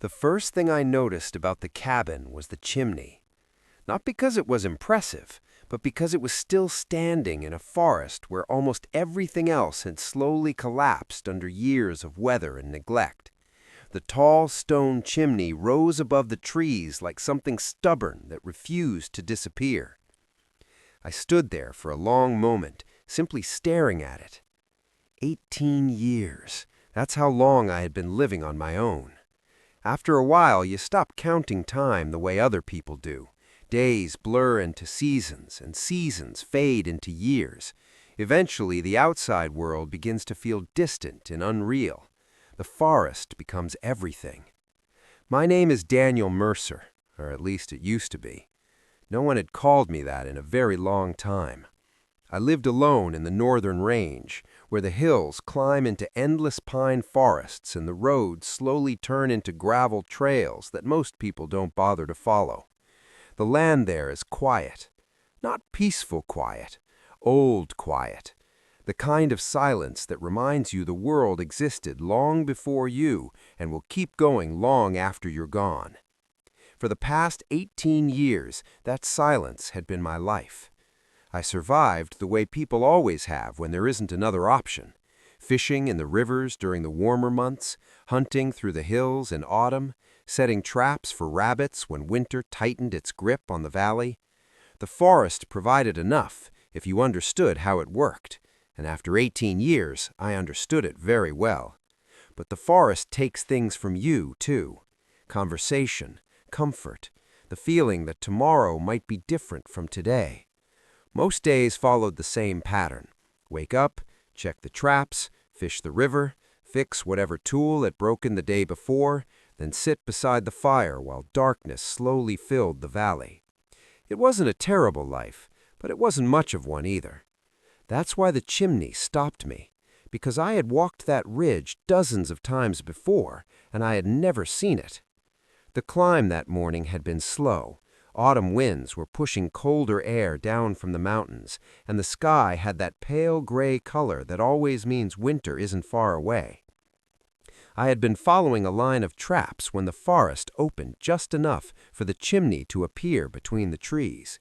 The first thing I noticed about the cabin was the chimney. Not because it was impressive, but because it was still standing in a forest where almost everything else had slowly collapsed under years of weather and neglect. The tall stone chimney rose above the trees like something stubborn that refused to disappear. I stood there for a long moment, simply staring at it. 18 years. That's how long I had been living on my own. After a while, you stop counting time the way other people do. Days blur into seasons, and seasons fade into years. Eventually, the outside world begins to feel distant and unreal. The forest becomes everything. My name is Daniel Mercer, or at least it used to be. No one had called me that in a very long time. I lived alone in the northern range, where the hills climb into endless pine forests and the roads slowly turn into gravel trails that most people don't bother to follow. The land there is quiet. Not peaceful quiet, old quiet. The kind of silence that reminds you the world existed long before you and will keep going long after you're gone. For the past 18 years, that silence had been my life. I survived the way people always have when there isn't another option. Fishing in the rivers during the warmer months, hunting through the hills in autumn, setting traps for rabbits when winter tightened its grip on the valley. The forest provided enough if you understood how it worked, and after 18 years, I understood it very well. But the forest takes things from you, too. Conversation, comfort, the feeling that tomorrow might be different from today. Most days followed the same pattern. Wake up, check the traps, fish the river, fix whatever tool had broken the day before, then sit beside the fire while darkness slowly filled the valley. It wasn't a terrible life, but it wasn't much of one either. That's why the chimney stopped me, because I had walked that ridge dozens of times before, and I had never seen it. The climb that morning had been slow. Autumn winds were pushing colder air down from the mountains, and the sky had that pale gray color that always means winter isn't far away. I had been following a line of traps when the forest opened just enough for the chimney to appear between the trees.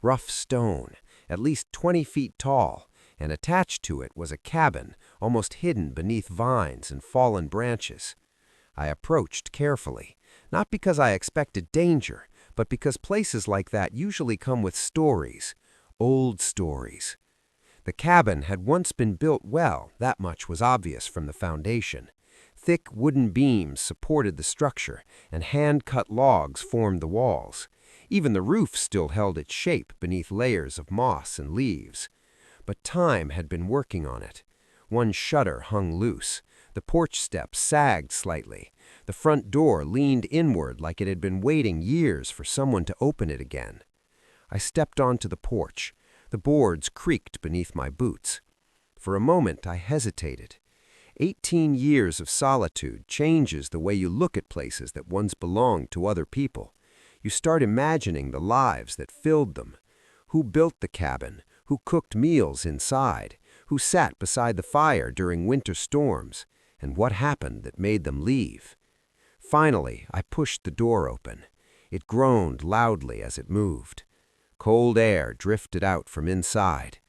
Rough stone, at least 20 feet tall, and attached to it was a cabin almost hidden beneath vines and fallen branches. I approached carefully, not because I expected danger, but because places like that usually come with stories, old stories. The cabin had once been built well, that much was obvious from the foundation. Thick wooden beams supported the structure, and hand-cut logs formed the walls. Even the roof still held its shape beneath layers of moss and leaves. But time had been working on it. One shutter hung loose. The porch steps sagged slightly. The front door leaned inward like it had been waiting years for someone to open it again. I stepped onto the porch. The boards creaked beneath my boots. For a moment I hesitated. 18 years of solitude changes the way you look at places that once belonged to other people. You start imagining the lives that filled them. Who built the cabin? Who cooked meals inside? Who sat beside the fire during winter storms? And what happened that made them leave? Finally, I pushed the door open. It groaned loudly as it moved. Cold air drifted out from inside.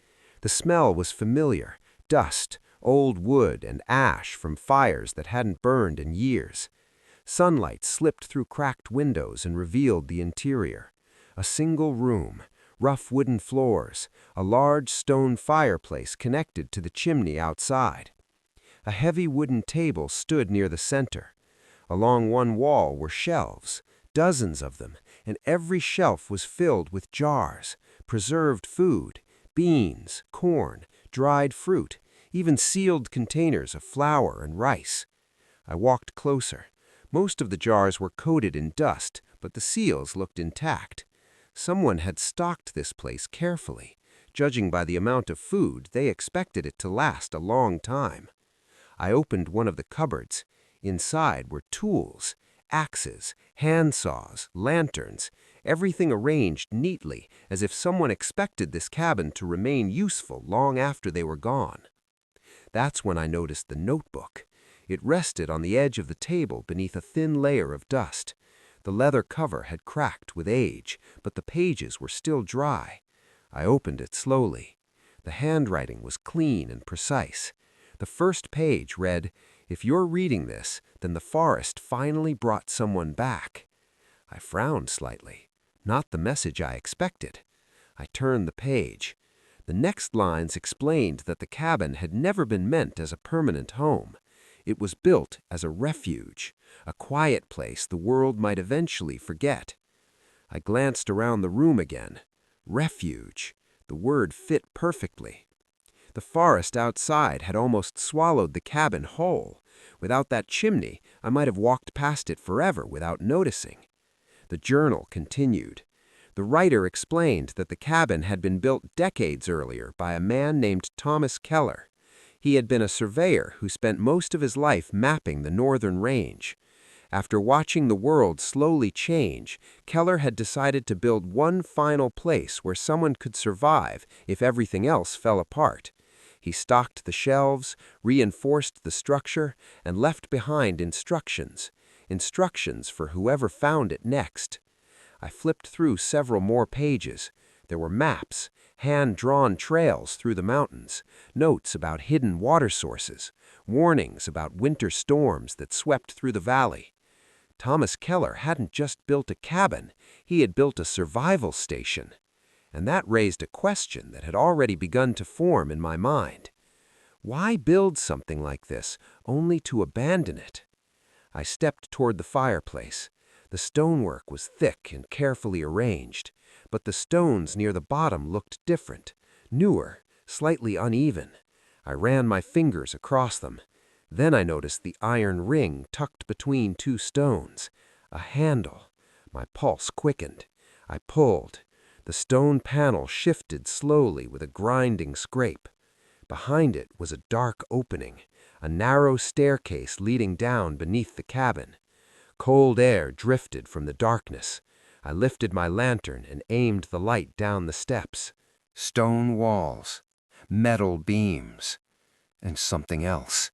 The smell was familiar, dust, old wood, and ash from fires that hadn't burned in years. Sunlight slipped through cracked windows and revealed the interior. A single room, rough wooden floors, a large stone fireplace connected to the chimney outside. A heavy wooden table stood near the center. Along one wall were shelves, dozens of them, and every shelf was filled with jars, preserved food, beans, corn, dried fruit, even sealed containers of flour and rice. I walked closer. Most of the jars were coated in dust, but the seals looked intact. Someone had stocked this place carefully. Judging by the amount of food, they expected it to last a long time. I opened one of the cupboards. Inside were tools, axes, handsaws, lanterns, everything arranged neatly as if someone expected this cabin to remain useful long after they were gone. That's when I noticed the notebook. It rested on the edge of the table beneath a thin layer of dust. The leather cover had cracked with age, but the pages were still dry. I opened it slowly. The handwriting was clean and precise. The first page read, "If you're reading this, then the forest finally brought someone back." I frowned slightly. Not the message I expected. I turned the page. The next lines explained that the cabin had never been meant as a permanent home. It was built as a refuge, a quiet place the world might eventually forget. I glanced around the room again. Refuge. The word fit perfectly. The forest outside had almost swallowed the cabin whole. Without that chimney, I might have walked past it forever without noticing. The journal continued. The writer explained that the cabin had been built decades earlier by a man named Thomas Keller. He had been a surveyor who spent most of his life mapping the northern range. After watching the world slowly change, Keller had decided to build one final place where someone could survive if everything else fell apart. He stocked the shelves, reinforced the structure, and left behind instructions. Instructions for whoever found it next. I flipped through several more pages. There were maps, hand-drawn trails through the mountains, notes about hidden water sources, warnings about winter storms that swept through the valley. Thomas Keller hadn't just built a cabin, he had built a survival station. And that raised a question that had already begun to form in my mind. Why build something like this, only to abandon it? I stepped toward the fireplace. The stonework was thick and carefully arranged, but the stones near the bottom looked different, newer, slightly uneven. I ran my fingers across them. Then I noticed the iron ring tucked between two stones, a handle. My pulse quickened. I pulled. The stone panel shifted slowly with a grinding scrape. Behind it was a dark opening, a narrow staircase leading down beneath the cabin. Cold air drifted from the darkness. I lifted my lantern and aimed the light down the steps. Stone walls, metal beams, and something else.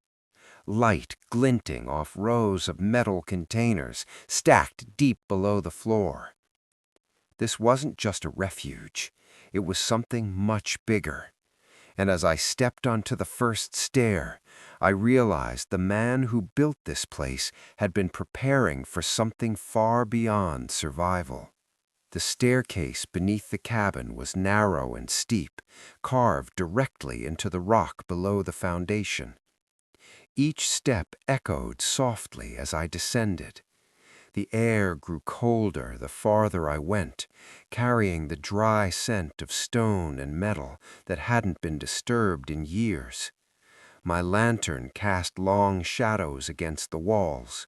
Light glinting off rows of metal containers stacked deep below the floor. This wasn't just a refuge. It was something much bigger. And as I stepped onto the first stair, I realized the man who built this place had been preparing for something far beyond survival. The staircase beneath the cabin was narrow and steep, carved directly into the rock below the foundation. Each step echoed softly as I descended. The air grew colder the farther I went, carrying the dry scent of stone and metal that hadn't been disturbed in years. My lantern cast long shadows against the walls.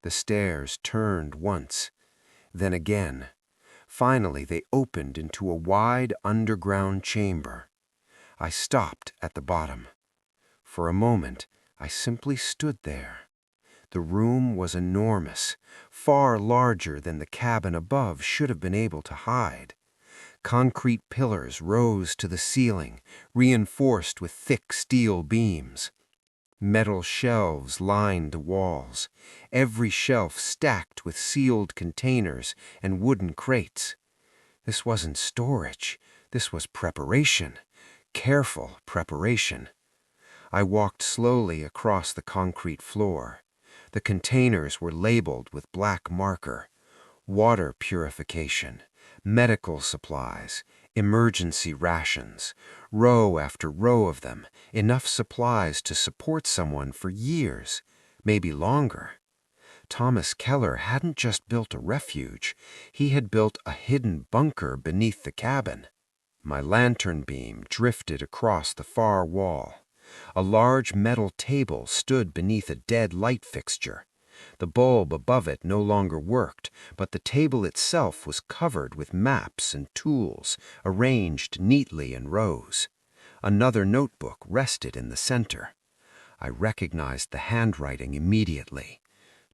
The stairs turned once, then again. Finally, they opened into a wide underground chamber. I stopped at the bottom. For a moment, I simply stood there. The room was enormous, far larger than the cabin above should have been able to hide. Concrete pillars rose to the ceiling, reinforced with thick steel beams. Metal shelves lined the walls, every shelf stacked with sealed containers and wooden crates. This wasn't storage, this was preparation, careful preparation. I walked slowly across the concrete floor. The containers were labeled with black marker: water purification, medical supplies, emergency rations, row after row of them, enough supplies to support someone for years, maybe longer. Thomas Keller hadn't just built a refuge, he had built a hidden bunker beneath the cabin. My lantern beam drifted across the far wall. A large metal table stood beneath a dead light fixture. The bulb above it no longer worked, but the table itself was covered with maps and tools, arranged neatly in rows. Another notebook rested in the center. I recognized the handwriting immediately.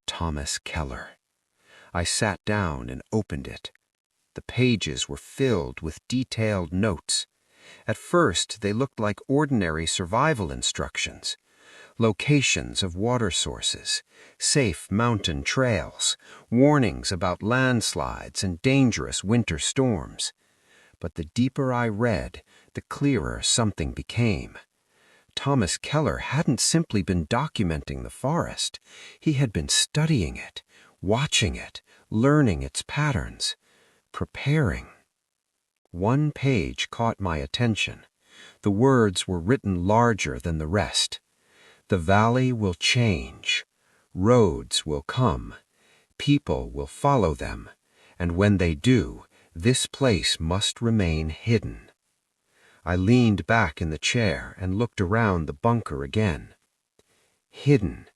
Thomas Keller. I sat down and opened it. The pages were filled with detailed notes. At first, they looked like ordinary survival instructions. Locations of water sources, safe mountain trails, warnings about landslides and dangerous winter storms. But the deeper I read, the clearer something became. Thomas Keller hadn't simply been documenting the forest. He had been studying it, watching it, learning its patterns, preparing. One page caught my attention. The words were written larger than the rest. The valley will change. Roads will come. People will follow them. And when they do, this place must remain hidden. I leaned back in the chair and looked around the bunker again. Hidden.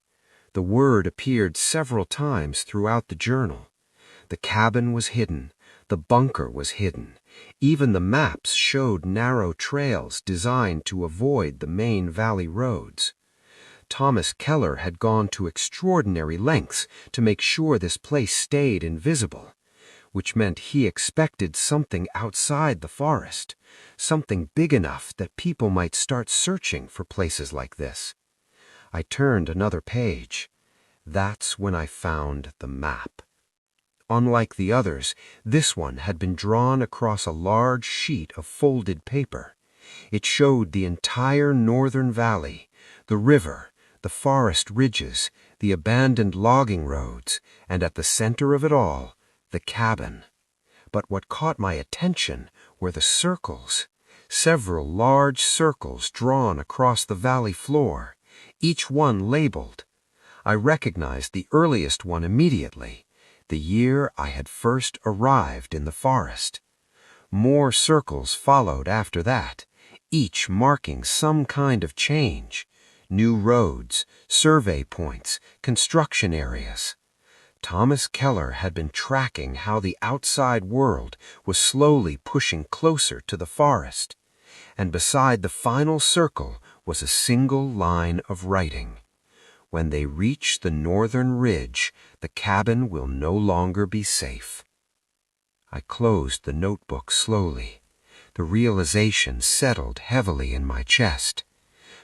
The word appeared several times throughout the journal. The cabin was hidden. The bunker was hidden. Even the maps showed narrow trails designed to avoid the main valley roads. Thomas Keller had gone to extraordinary lengths to make sure this place stayed invisible, which meant he expected something outside the forest, something big enough that people might start searching for places like this. I turned another page. That's when I found the map. Unlike the others, this one had been drawn across a large sheet of folded paper. It showed the entire northern valley, the river, the forest ridges, the abandoned logging roads, and at the center of it all, the cabin. But what caught my attention were the circles, several large circles drawn across the valley floor, each one labeled. I recognized the earliest one immediately, the year I had first arrived in the forest. More circles followed after that, each marking some kind of change, new roads, survey points, construction areas. Thomas Keller had been tracking how the outside world was slowly pushing closer to the forest, and beside the final circle was a single line of writing. When they reach the northern ridge, the cabin will no longer be safe. I closed the notebook slowly. The realization settled heavily in my chest.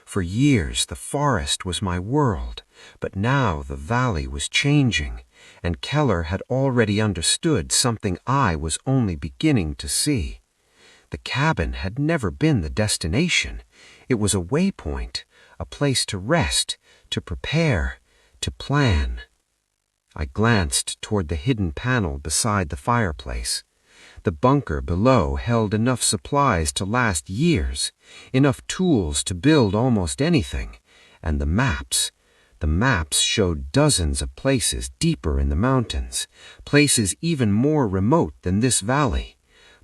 For years the forest was my world, but now the valley was changing, and Keller had already understood something I was only beginning to see. The cabin had never been the destination. It was a waypoint, a place to rest, to prepare, to plan. I glanced toward the hidden panel beside the fireplace. The bunker below held enough supplies to last years, enough tools to build almost anything, and the maps showed dozens of places deeper in the mountains, places even more remote than this valley,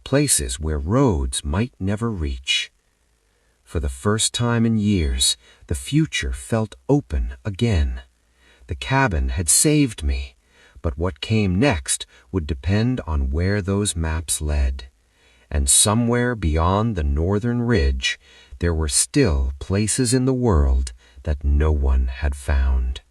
places where roads might never reach. For the first time in years, the future felt open again. The cabin had saved me, but what came next would depend on where those maps led. And somewhere beyond the northern ridge, there were still places in the world that no one had found.